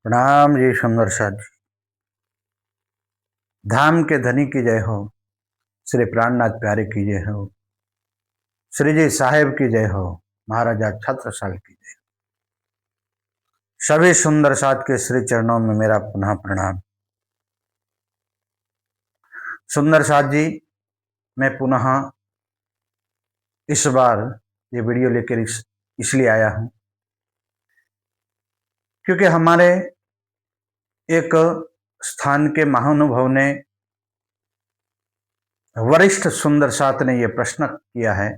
प्रणाम जी सुंदर साथ जी। धाम के धनी की जय हो, श्री प्राणनाथ प्यारे की जय हो, श्री जी साहेब की जय हो, महाराजा छत्रसाल की जय। सभी सुंदर साथ के श्री चरणों में मेरा पुनः प्रणाम। सुंदर साथ जी, मैं पुनः इस बार ये वीडियो लेकर इसलिए आया हूं क्योंकि हमारे एक स्थान के महानुभव ने, वरिष्ठ सुंदर साथ ने यह प्रश्न किया है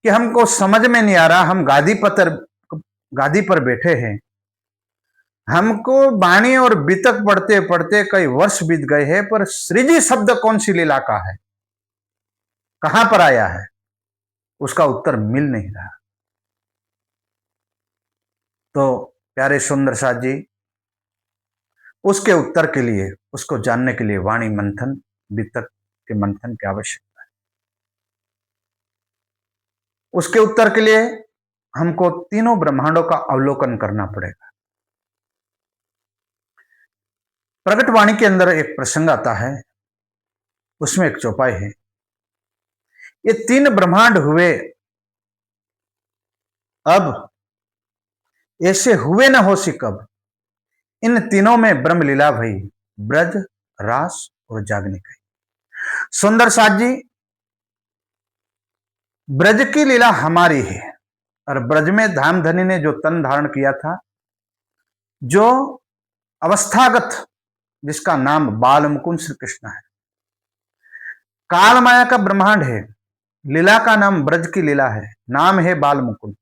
कि हमको समझ में नहीं आ रहा, हम गादी पर बैठे हैं, हमको वाणी और बीतक पढ़ते पढ़ते कई वर्ष बीत गए हैं, पर श्रीजी शब्द कौन सी लीला का है, कहां पर आया है, उसका उत्तर मिल नहीं रहा। तो प्यारे सुंदर साथ जी, उसके उत्तर के लिए, उसको जानने के लिए वाणी मंथन, बीतक के मंथन की आवश्यकता है। उसके उत्तर के लिए हमको तीनों ब्रह्मांडों का अवलोकन करना पड़ेगा। प्रकट वाणी के अंदर एक प्रसंग आता है, उसमें एक चौपाई है, ये तीन ब्रह्मांड हुए, अब ऐसे हुए न हो सी कब, इन तीनों में ब्रह्म लीला भई, ब्रज, रास और जागनी कही। सुंदर साथ जी, ब्रज की लीला हमारी है, और ब्रज में धामधनी ने जो तन धारण किया था, जो अवस्थागत, जिसका नाम बाल मुकुंद श्री कृष्ण है, काल माया का ब्रह्मांड है, लीला का नाम ब्रज की लीला है, नाम है बाल मुकुंद।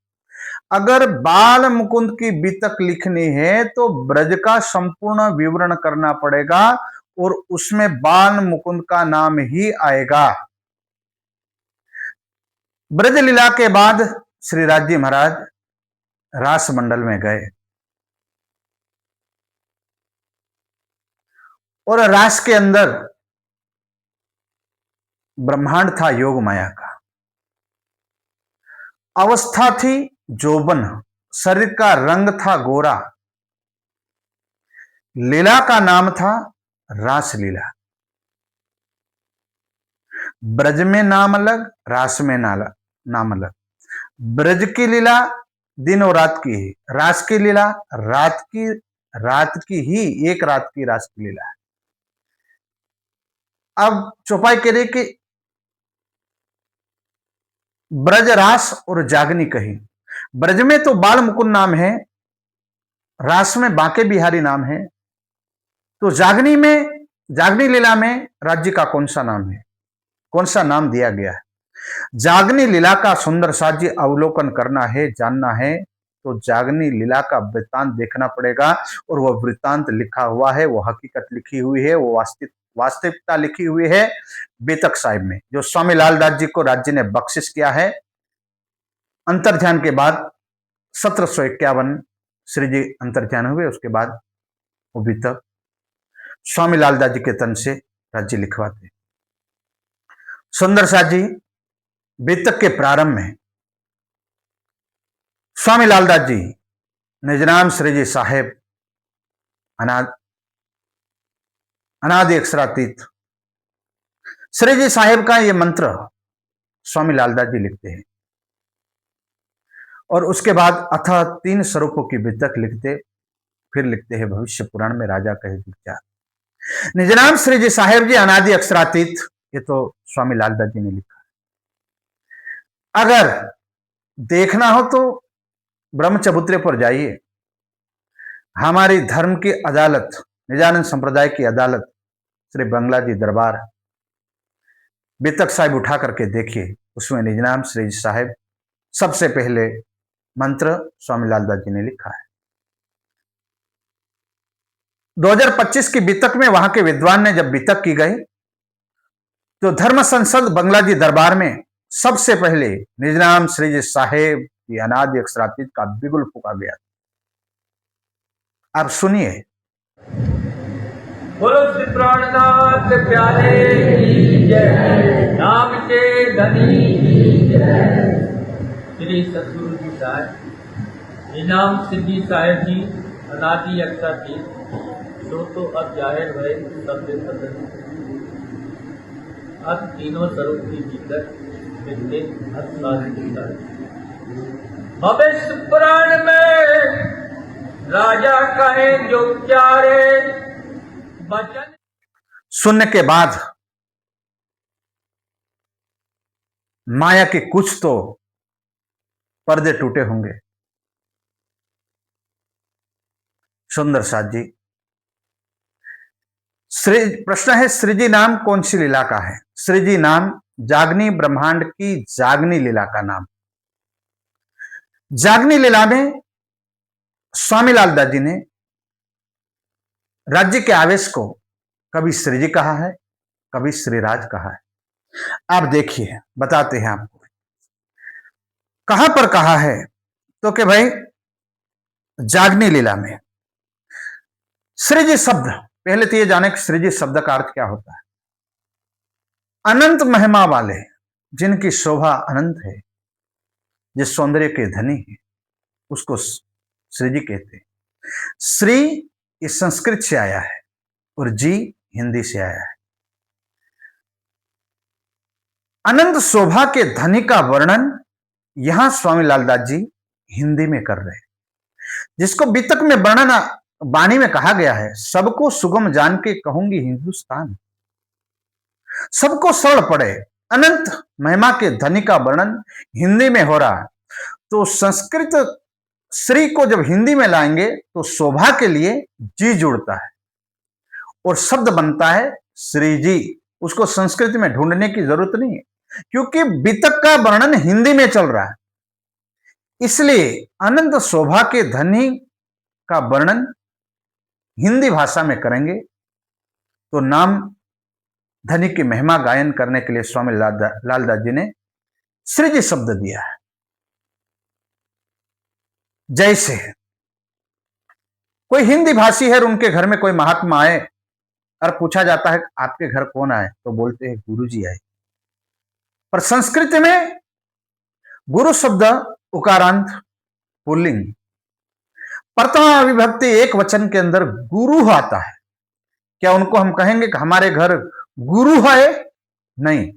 अगर बाल मुकुंद की बीतक लिखनी है तो ब्रज का संपूर्ण विवरण करना पड़ेगा, और उसमें बाल मुकुंद का नाम ही आएगा। ब्रज लीला के बाद श्री राज महाराज रास मंडल में गए, और रास के अंदर ब्रह्मांड था योग माया का, अवस्था थी जोबन, शरीर का रंग था गोरा, लीला का नाम था रास लीला। ब्रज में नाम अलग, रास में नाम अलग। ब्रज की लीला दिन और रात की है, रास की लीला रात की ही, एक रात की रास की लीला है। अब चौपाई कह रही कि ब्रज, रास और जागनी कही। ब्रज में तो बाल मुकुंद नाम है, रास में बांके बिहारी नाम है, तो जागनी लीला में राज्य का कौन सा नाम है, कौन सा नाम दिया गया है। जागनी लीला का सुंदर साथ जी अवलोकन करना है, जानना है, तो जागनी लीला का वृत्तांत देखना पड़ेगा, और वह वृत्तांत लिखा हुआ है, वो हकीकत लिखी हुई है, वो वास्तविकता लिखी हुई है बेतक साहिब में, जो स्वामी लालदास जी को राज्य ने बख्शिश किया है। अंतर्ध्यान के बाद 1751 श्री जी अंतर्ध्यान हुए, उसके बाद वो बीतक स्वामी लालदास जी के तन से राज्य लिखवाते। सुंदर साथ जी, बीतक के प्रारंभ में स्वामी लालदास जी निजनाम श्री जी साहेब अनादि अक्षरातीत श्री जी साहेब का ये मंत्र स्वामी लालदास जी लिखते हैं, और उसके बाद अथवा 3 स्वरूपों की बीतक लिखते, फिर लिखते हैं भविष्य पुराण में राजा कहे विचार। निजनाम श्री जी साहेब जी अनादि अक्षरातीत, ये तो स्वामी लालदास जी ने लिखा है। अगर देखना हो तो ब्रह्म चबूतरे पर जाइए, हमारी धर्म की अदालत, निजानंद संप्रदाय की अदालत, श्री बंगला जी दरबार, बीतक साहिब उठा करके देखिए, उसमें निजनाम श्री जी साहेब सबसे पहले मंत्र स्वामी लालदास जी ने लिखा है। 2025 की बीतक में वहां के विद्वान ने जब बीतक की गई, तो धर्म संसद बंगला जी दरबार में सबसे पहले निजनाम श्री जी साहेब की अनादि अक्षरातीत का बिगुल फूका गया। आप सुनिए। बोलो श्री प्राणनाथ प्यारे की जय, नाम के धनी की जय। श्री सतगुरु जी साहब, निजाम सिद्धि साहेब जी अनादि एकता थी तो अब जाहिर भय शब्द सदन अब तीनों स्वरूप के भीतर विद्युत दिखता है। भविष्य पुराण में राजा कहे जो प्यारे वचन सुनने के बाद माया के कुछ तो पर्दे टूटे होंगे। सुंदर साथ जी, प्रश्न है, सृजी नाम कौन सी लीला का है? सृजी नाम जागनी ब्रह्मांड की जागनी लीला का नाम। जागनी लीला में स्वामी लालदास जी ने राज्य के आवेश को कभी सृजी कहा है, कभी श्रीराज कहा है। आप देखिए, बताते हैं आपको कहां पर कहा है। तो कि भाई जागनी लीला में सृजी शब्द, पहले तो ये जाने कि सृजी शब्द का अर्थ क्या होता है। अनंत महिमा वाले, जिनकी शोभा अनंत है, जिस सौंदर्य के धनी है, उसको सृजी कहते हैं। श्री इस संस्कृत से आया है और जी हिंदी से आया है। अनंत शोभा के धनी का वर्णन यहां स्वामी लालदास जी हिंदी में कर रहे हैं, जिसको वितक में वर्णन वाणी में कहा गया है। सबको सुगम जान के कहूंगी हिंदुस्तान, सबको सरल पड़े। अनंत महिमा के धनी का वर्णन हिंदी में हो रहा है, तो संस्कृत श्री को जब हिंदी में लाएंगे तो शोभा के लिए जी जुड़ता है और शब्द बनता है श्रीजी। उसको संस्कृत में ढूंढने की जरूरत नहीं है, क्योंकि वितक का वर्णन हिंदी में चल रहा है। इसलिए अनंत शोभा के धनी का वर्णन हिंदी भाषा में करेंगे तो नाम धनी की महिमा गायन करने के लिए स्वामी लालदास जी ने सृजी शब्द दिया है। जैसे कोई हिंदी भाषी है और उनके घर में कोई महात्मा आए और पूछा जाता है आपके घर कौन आए, तो बोलते हैं गुरुजी आए। पर संस्कृत में गुरु शब्द उकारांत पुल्लिंग, प्रथमा विभक्ति एक वचन के अंदर गुरु आता है। क्या उनको हम कहेंगे कि हमारे घर गुरु है? नहीं।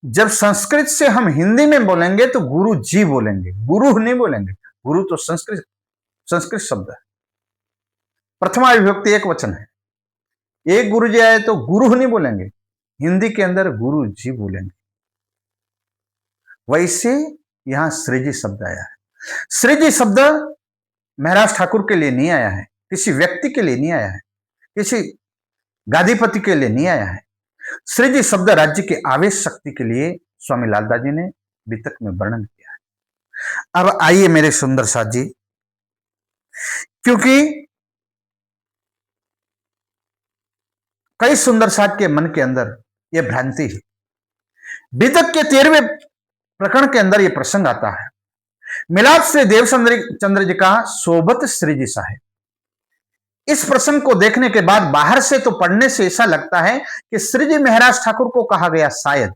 जब संस्कृत से हम हिंदी में बोलेंगे तो गुरु जी बोलेंगे, गुरु नहीं बोलेंगे। गुरु तो संस्कृत शब्द है, प्रथमा विभक्ति एक वचन है। एक गुरु जी आए तो गुरु नहीं बोलेंगे, हिंदी के अंदर गुरु जी बोलेंगे। वैसे यहां सृजी शब्द आया है। सृजी शब्द महाराज ठाकुर के लिए नहीं आया है, किसी व्यक्ति के लिए नहीं आया है, किसी गादीपति के लिए नहीं आया है। सृजी शब्द राज्य के आवेश शक्ति के लिए स्वामी लालदास जी ने वितक में वर्णन किया है। अब आइए मेरे सुंदर साथ जी, क्योंकि कई सुंदर साथ के मन के अंदर यह भ्रांति है। वितक के 13वें प्रकरण के अंदर यह प्रसंग आता है। मिलाप श्री देवचंद्र जी का सोबत सृजी सा है। इस प्रसंग को देखने के बाद बाहर से तो पढ़ने से ऐसा लगता है कि सृजी महाराज ठाकुर को कहा गया, शायद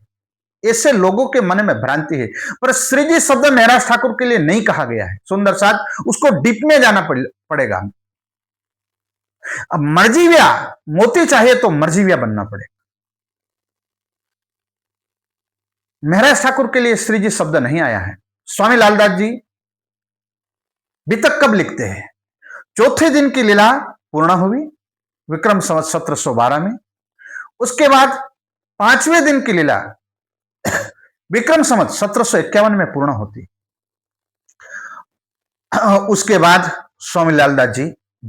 ऐसे लोगों के मन में भ्रांति है। पर सृजी शब्द महाराज ठाकुर के लिए नहीं कहा गया है। सुंदर साथ, उसको डीप में जाना पड़ेगा। अब मर्जीविया मोती चाहिए तो मर्जीविया बनना पड़ेगा। महाराज ठाकुर के लिए सृजी शब्द नहीं आया है। स्वामी लालदास जी वितक कब लिखते हैं? चौथे दिन की लीला पूर्ण हुई विक्रम संवत 1712 में। उसके बाद 5वें दिन की लीला विक्रम संवत 1751 में पूर्ण होती। उसके बाद स्वामी लालदास जी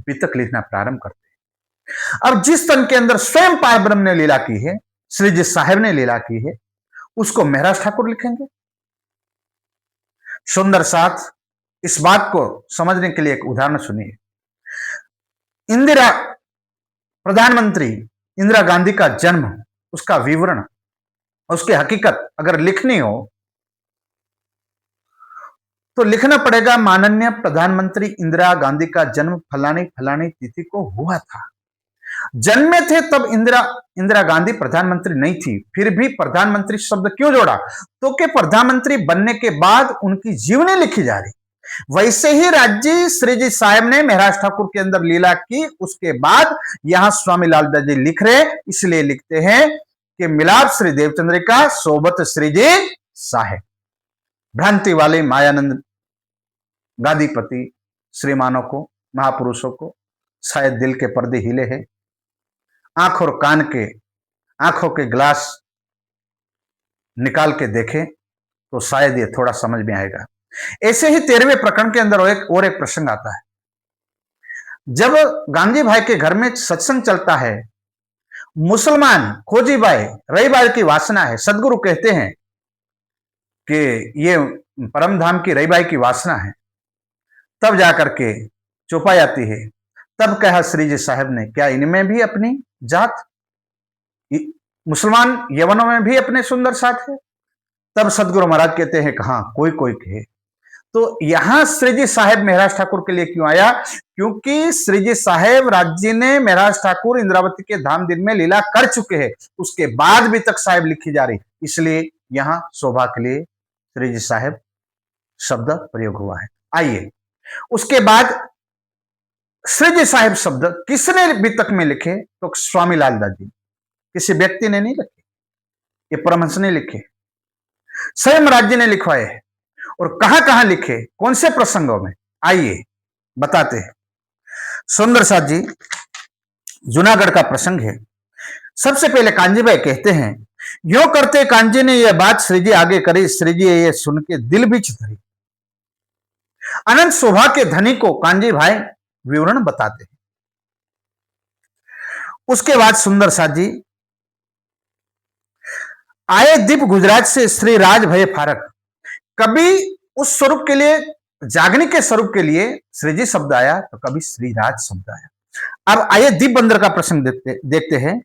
वितक लिखना प्रारंभ करते हैं। अब जिस तन के अंदर स्वयं पारब्रह्म ने लीला की है, श्रीजी साहेब ने लीला की है, उसको महाराज ठाकुर लिखेंगे। सुंदर साथ, इस बात को समझने के लिए एक उदाहरण सुनिए। इंदिरा प्रधानमंत्री इंदिरा गांधी का जन्म, उसका विवरण, उसकी हकीकत अगर लिखनी हो तो लिखना पड़ेगा, माननीय प्रधानमंत्री इंदिरा गांधी का जन्म फलानी फलानी तिथि को हुआ था। जन्मे थे तब इंदिरा गांधी प्रधानमंत्री नहीं थी, फिर भी प्रधानमंत्री शब्द क्यों जोड़ा? तो कि प्रधानमंत्री बनने के बाद उनकी जीवनी लिखी जा रही। वैसे ही राजी श्री जी साहब ने महाराज ठाकुर के अंदर लीला की। उसके बाद यहां स्वामी लालदास जी लिख रहे, इसलिए लिखते हैं कि मिलाप श्री देवचंद्रिका सोबत श्री जी साहेब। भ्रांति वाले मायानंद गादीपति श्रीमानों को, महापुरुषों को शायद दिल के पर्दे हिले हैं, आंख और कान के, आंखों के ग्लास निकाल के देखें तो शायद ये थोड़ा समझ में आएगा। ऐसे ही 13वें प्रकरण के अंदर एक प्रसंग आता है। जब गांधी भाई के घर में सत्संग चलता है, मुसलमान खोजी भाई रही बाई की वासना है, सदगुरु कहते हैं कि ये परम धाम की रही बाई की वासना है, तब जाकर के चौपाई आती है। तब कहा श्री जी साहब ने, क्या इनमें भी अपनी जात, मुसलमान यवनों में भी अपने सुंदर साथ है? तब सदगुरु महाराज कहते हैं कि हाँ, कोई कोई कहे। तो यहां श्री जी साहेब महाराज ठाकुर के लिए क्यों आया? क्योंकि श्री जी साहेब राज्य ने महाराज ठाकुर इंद्रावती के धाम दिन में लीला कर चुके हैं, उसके बाद भी तक साहेब लिखी जा रही, इसलिए यहां शोभा के लिए श्री जी साहेब शब्द प्रयोग हुआ है। आइए, उसके बाद श्री जी साहेब शब्द किसने वितक में लिखे? तो स्वामी लालदास जी, किसी व्यक्ति ने नहीं लिखे, ये परमहंस ने लिखे, स्वयं राज्य ने लिखवाए हैं। और कहां कहां लिखे, कौन से प्रसंगों में, आइए बताते हैं। सुंदर साथ जी जूनागढ़ का प्रसंग है। सबसे पहले कांजी भाई कहते हैं, यो करते कांजी ने यह बात श्री जी आगे करी, श्री जी ये सुन के दिल बीच धरी। अनंत शोभा के धनी को कांजी भाई विवरण बताते हैं। उसके बाद सुंदर साथ जी, आए दीप गुजरात से श्री राज भय फारक। कभी उस स्वरूप के लिए, जागनी के स्वरूप के लिए श्री जी शब्द आया, तो कभी श्री राज शब्द आया। अब आइए दीप बंदर का प्रसंग देखते हैं।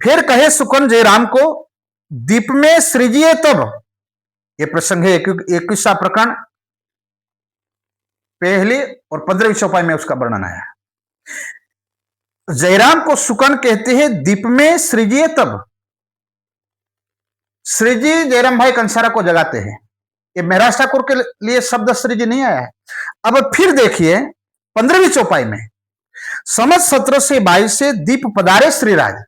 फिर कहे सुकन जयराम को, दीप में श्री जी तब, यह प्रसंग है 21वां प्रकरण, पहली और 15वीं चौपाई में उसका वर्णन आया। जयराम को सुकन कहते हैं, दीप में श्री जी तब। श्री जी जयराम भाई कंसारा को जगाते हैं। ये महाराज ठाकुर के लिए शब्द श्री जी नहीं आया है। अब फिर देखिए 15वीं चौपाई में, समझ 1722 से दीप पधारे श्रीराज।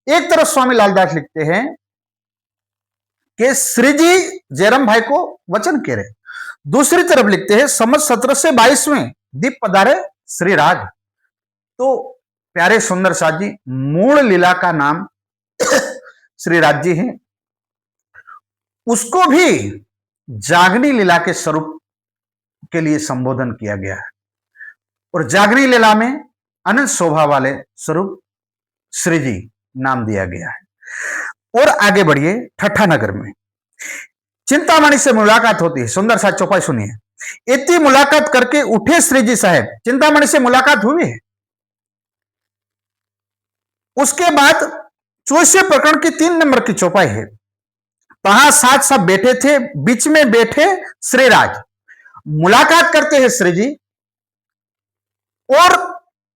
एक तरफ स्वामी लालदास लिखते हैं कि श्री जी जयराम भाई को वचन कह रहे, दूसरी तरफ लिखते हैं समझ 1722 में दीप पधारे श्रीराज। तो प्यारे सुंदर साथ जी, मूल लीला का नाम श्रीराज जी है, उसको भी जागनी लीला के स्वरूप के लिए संबोधन किया गया है। और जागनी लीला में अनंत शोभा वाले स्वरूप श्री जी नाम दिया गया है। और आगे बढ़िए, ठट्ठा नगर में चिंतामणि से मुलाकात होती है। सुंदर सा चौपाई सुनिए। इतनी मुलाकात करके उठे श्री जी साहब, चिंतामणि से मुलाकात हुई है। उसके बाद 24वें प्रकरण की 3 नंबर की चौपाई है। वहां साथ सब बैठे थे, बीच में बैठे श्रीराज, मुलाकात करते हैं श्री जी, और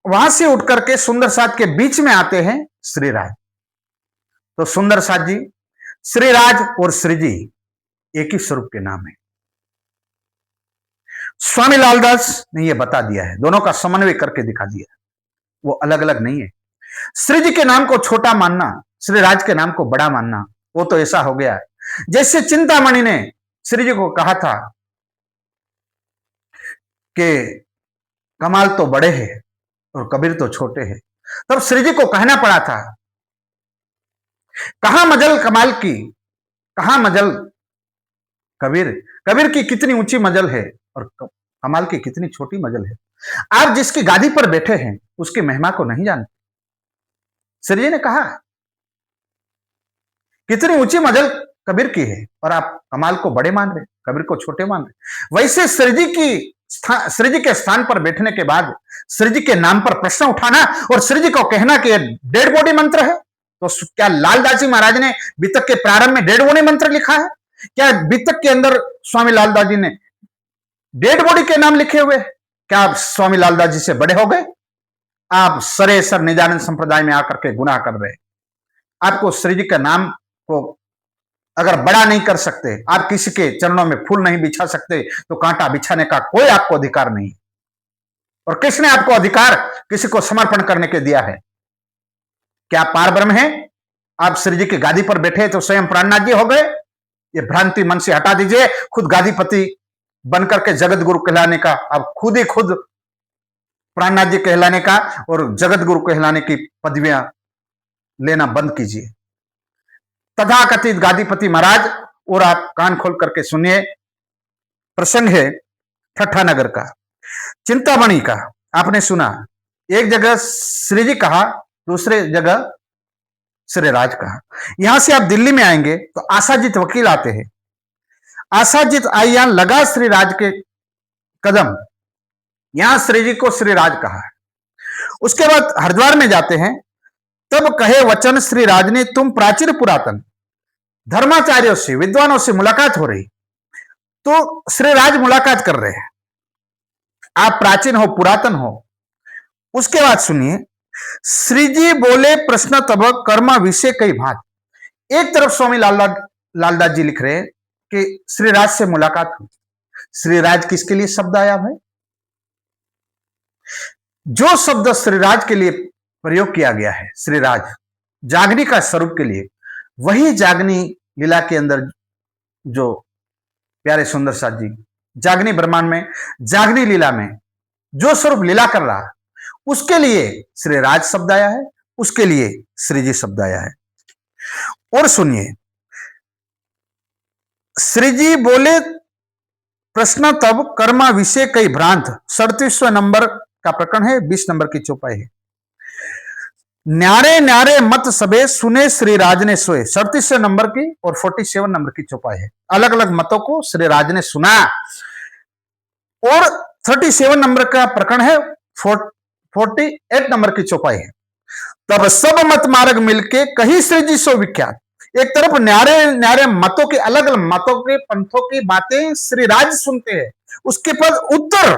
वहां से उठ करके सुंदर साथ के बीच में आते हैं श्रीराज। तो सुंदर साथ जी, श्रीराज और श्री जी एक ही स्वरूप के नाम है। स्वामी लालदास ने यह बता दिया है, दोनों का समन्वय करके दिखा दिया, वो अलग अलग नहीं है। श्री जी के नाम को छोटा मानना, श्रीराज के नाम को बड़ा मानना, वो तो ऐसा हो गया जैसे चिंतामणि ने श्री जी को कहा था कि कमाल तो बड़े हैं और कबीर तो छोटे हैं। तब श्री जी को कहना पड़ा था, कहां मजल कमाल की, कहां मजल कबीर, कबीर की कितनी ऊंची मजल है और कमाल की कितनी छोटी मजल है। आप जिसकी गादी पर बैठे हैं उसकी महिमा को नहीं जानते। श्री जी ने कहा कितनी ऊंची मजल कबीर की है और आप कमाल को बड़े मान रहे, कबीर को छोटे मान रहे। वैसे श्री जी के स्थान पर बैठने के बाद श्री जी के नाम पर प्रश्न उठाना और श्री जी को कहना कि डेड बॉडी मंत्र है, तो क्या लालदास जी महाराज ने वितक के प्रारंभ में डेड बॉडी मंत्र लिखा है? क्या वितक के अंदर स्वामी लालदास जी ने डेड बॉडी के नाम लिखे हुए? क्या आप स्वामी लालदास जी से बड़े हो गए? आप सरेसर निजानंद संप्रदाय में आकर के गुनाह कर रहे। आपको श्री जी का नाम को अगर बड़ा नहीं कर सकते, आप किसी के चरणों में फूल नहीं बिछा सकते, तो कांटा बिछाने का कोई आपको अधिकार नहीं। और किसने आपको अधिकार किसी को समर्पण करने के दिया है? क्या आप पार ब्रह्म हैं? आप श्री जी की गादी पर बैठे तो स्वयं प्राणनाथ जी हो गए? ये भ्रांति मन से हटा दीजिए। खुद गादीपति बनकर के जगत गुरु कहलाने का, आप खुद ही खुद प्राणनाथ जी कहलाने का और जगत गुरु कहलाने की पदवियां लेना बंद कीजिए। तथाकथित गादीपति महाराज, और आप कान खोल करके सुनिए, प्रसंग है ठट्ठा नगर का, चिंतामणि का। आपने सुना, एक जगह श्री जी कहा, दूसरे जगह श्री राज कहा। यहां से आप दिल्ली में आएंगे तो आशाजीत वकील आते हैं। आशाजीत आई, यहां लगा श्री राज के कदम, यहां श्री जी को श्री राज कहा। उसके बाद हरिद्वार में जाते हैं, तब कहे वचन श्री राज ने, तुम प्राचीन पुरातन धर्माचार्यों से, विद्वानों से मुलाकात हो रही। तो श्री राज मुलाकात कर रहे हैं, आप प्राचीन हो, पुरातन हो। उसके बाद सुनिए, श्री जी बोले प्रश्न तब कर्म विषय कई भात। एक तरफ स्वामी लालदास जी लिख रहे हैं कि श्री राज से मुलाकात हुई। श्री राज किसके लिए शब्द आया भाई? जो शब्द श्री राज के लिए प्रयोग किया गया है, श्री राज जागनी का स्वरूप के लिए, वही जागनी लीला के अंदर जो प्यारे सुंदर साथ जी जागनी ब्रह्मांड में, जागनी लीला में जो स्वरूप लीला कर रहा, उसके लिए श्री राज शब्द आया है, उसके लिए श्री जी शब्द आया है। और सुनिए, श्री जी बोले प्रश्न तब कर्म विषय कई भ्रांत, 37वें नंबर का प्रकरण है, 20 नंबर की चौपाई है। न्यारे न्यारे मत सबे सुने श्री राज ने सोए, 37वें नंबर की और 47 नंबर की चौपाई है। अलग अलग मतों को श्री राज ने सुना। और 37 नंबर का प्रकरण है, 48 नंबर की चौपाई है। तब सब मत मार्ग मिलके कही श्री जी सो विख्यात। एक तरफ न्यारे न्यारे मतों के, अलग अलग मतों के, पंथों की बातें श्री राज सुनते हैं, उसके बाद उत्तर,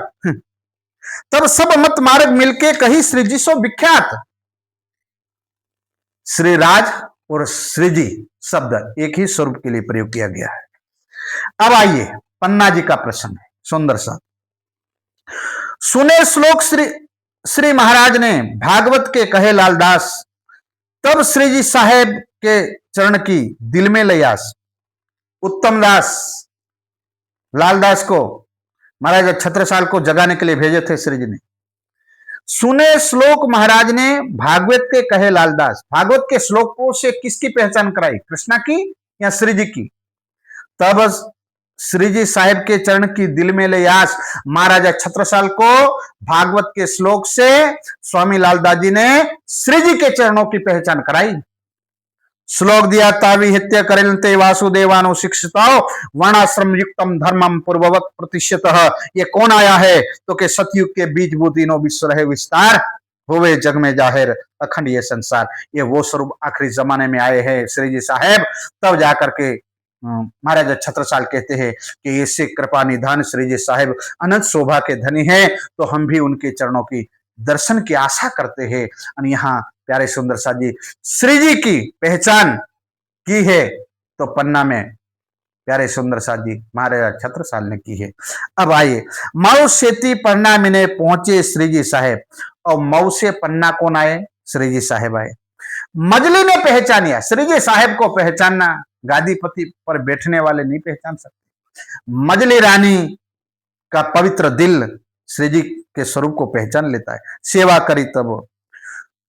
तब सब मत मार्ग मिलके कही श्री जी सो विख्यात। श्री राज और श्री जी शब्द एक ही स्वरूप के लिए प्रयोग किया गया है। अब आइए, पन्ना जी का प्रश्न है सुंदर सा। सुने श्लोक श्री महाराज ने भागवत के कहे लालदास, तब श्री जी साहेब के चरण की दिल में लयास। उत्तम दास लालदास को महाराज छत्रसाल को जगाने के लिए भेजे थे श्री जी ने। सुने श्लोक महाराज ने भागवत के कहे लालदास, भागवत के श्लोकों से किसकी पहचान कराई, कृष्णा की या श्री जी की? तब श्री जी साहेब के चरण की दिल में ले आस। महाराजा छत्रसाल को भागवत के श्लोक से स्वामी लालदास जी ने श्री जी के चरणों की पहचान कराई। श्लोक दिया, तावी हित्य करेलते वासुदेवानो शिक्षिताओ वर्णाश्रम युक्तम धर्मम पूर्ववत प्रतिष्ठितः। ये कौन आया है? तो के सतयुग के बीज बुदिनो विश्व रहे विस्तार, होवे जग में जाहिर अखंड ये संसार। ये वो स्वरूप आखिरी जमाने में आए हैं श्री जी साहेब। तब जाकर के महाराजा छत्रसाल कहते हैं कि ऐसे कृपा निधान श्री जी साहेब अनंत शोभा के धनी हैं, तो हम भी उनके चरणों की दर्शन की आशा करते हैं। और यहाँ प्यारे सुंदर साथ जी श्री जी की पहचान की है, तो पन्ना में प्यारे सुंदर साथ जी महाराजा छत्रसाल ने की है। अब आइए, मऊ सेती पन्ना में पहुंचे श्री जी साहेब, और मऊ से पन्ना कौन आए? श्री जी साहेब आए। मजली ने पहचानिया। श्री जी साहेब को पहचानना गादीपति पर बैठने वाले नहीं पहचान सकते। मजली रानी का पवित्र दिल श्री जी के स्वरूप को पहचान लेता है। सेवा करी तब।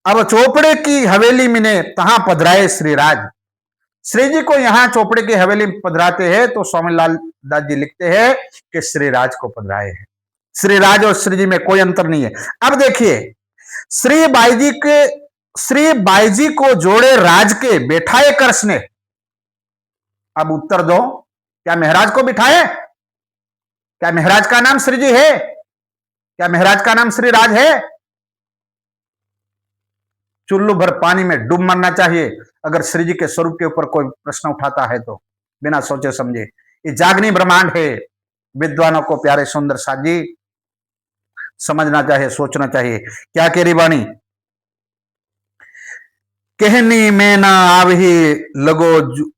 अब चोपड़े की हवेली में तहां पधराए श्री राज। श्री जी को यहां चोपड़े की हवेली में पधराते हैं, तो स्वामी लालदास जी लिखते हैं कि श्री राज को पधराए हैं। श्री राज और श्री जी में कोई अंतर नहीं है। अब देखिए, श्री बाईजी को जोड़े राज के बैठाए कृष्ण। अब उत्तर दो, क्या महाराज को बिठाए? क्या महाराज का नाम श्री जी है? क्या महाराज का नाम श्री राज है? चुल्लू भर पानी में डूब मरना चाहिए अगर श्री जी के स्वरूप के ऊपर कोई प्रश्न उठाता है तो, बिना सोचे समझे। ये जागनी ब्रह्मांड है। विद्वानों को प्यारे सुंदर साथ जी समझना चाहिए, सोचना चाहिए। क्या कह रही वाणी? कहनी में ना आवही लगो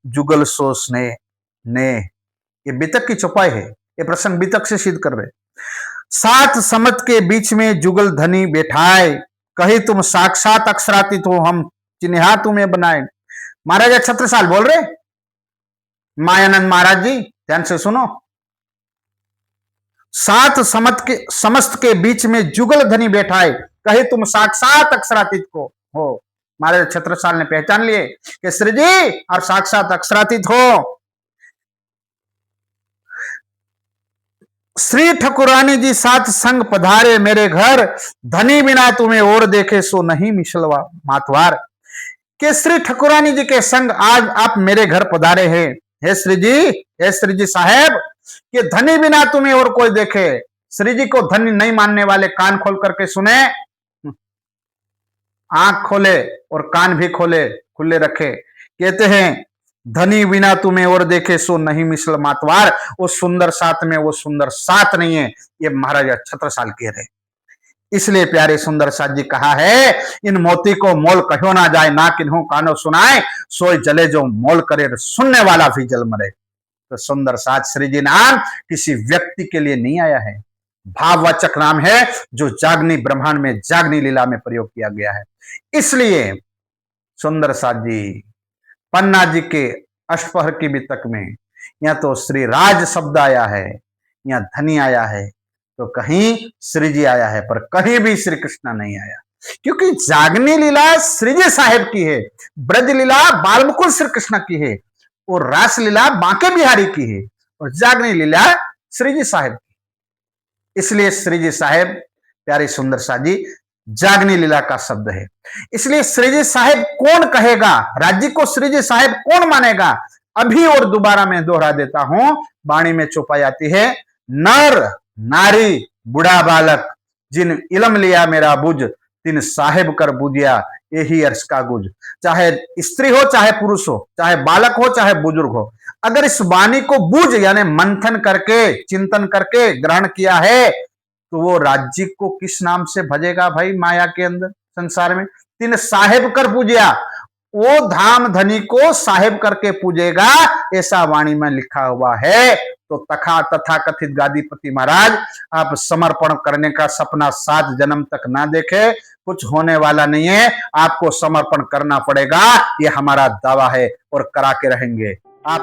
जुगल सो स्नेह ने। ये बितक की चौपाई है, ये प्रसंग बितक से सिद्ध कर रहे। सात समत के बीच में जुगल धनी बैठाए, कही तुम साक्षात अक्षरातीत हो, हम चिन्हा तुम्हें बनाए। महाराजा छत्रसाल बोल रहे, मायानंद महाराज जी ध्यान से सुनो। सात समस्त के बीच में जुगल धनी बैठाए, कहे तुम साक्षात अक्षरातीत को हो। महाराज छत्रसाल ने पहचान लिए कि श्री जी और साक्षात अक्षरातीत हो। श्री ठकुरानी जी साथ संग पधारे मेरे घर, धनी बिना तुम्हें और देखे सो नहीं मिशलवा मातवार। के श्री ठकुरानी जी के संग आज आप मेरे घर पधारे हैं। हे श्री जी साहेब, कि धनी बिना तुम्हें और कोई देखे। श्री जी को धनी नहीं मानने वाले कान खोल करके सुने, आंख खोले और कान भी खोले खुले रखे। कहते हैं धनी बिना तुम्हें और देखे सो नहीं मिसल मातवार। वो सुंदर साथ में वो सुंदर साथ नहीं है, ये महाराजा छत्रसाल कह रहे। इसलिए प्यारे सुंदर साथ जी कहा है, इन मोती को मोल कहो ना जाए, ना किन्हों कानो सुनाए, सोई जले जो मोल करे, सुनने वाला भी जल मरे। तो सुंदर साथ श्री जी नाम किसी व्यक्ति के लिए नहीं आया है, भाववाचक नाम है जो जागनी ब्रह्मांड में जागनी लीला में प्रयोग किया गया है। इसलिए सुंदर साथ जी पन्ना जी के अष्टपहर की बितक में या तो श्री राज शब्द आया है या धनी आया है, तो कहीं श्री जी आया है, पर कहीं भी श्री कृष्ण नहीं आया। क्योंकि जागनी लीला श्री जी साहेब की है, ब्रज लीला बालमुकुंद श्री कृष्ण की है, और रास लीला बांके बिहारी की है, और जागनी लीला श्री जी साहेब की। इसलिए श्री जी साहेब प्यारी सुंदर सा जी जागनी लीला का शब्द है। इसलिए श्री जी साहेब कौन कहेगा, राज्य को श्री जी साहेब कौन मानेगा। अभी और दोबारा मैं दोहरा देता हूं, वाणी में चौपाई आती है, नर नारी बूढ़ा बालक जिन इलम लिया मेरा बुझ, तिन साहेब कर बुझिया यही अर्श का गुज। चाहे स्त्री हो चाहे पुरुष हो, चाहे बालक हो चाहे बुजुर्ग हो, अगर इस वाणी को बुझ यानी मंथन करके चिंतन करके ग्रहण किया है, तो वो राज्य को किस नाम से भजेगा भाई माया के अंदर संसार में। तिन साहेब कर पूजिया, वो धाम धनी को साहेब करके पूजेगा, ऐसा वाणी में लिखा हुआ है। तो तथा कथित गादीपति महाराज, आप समर्पण करने का सपना 7 जन्म तक ना देखे, कुछ होने वाला नहीं है। आपको समर्पण करना पड़ेगा, ये हमारा दावा है और करा के रहेंगे। आप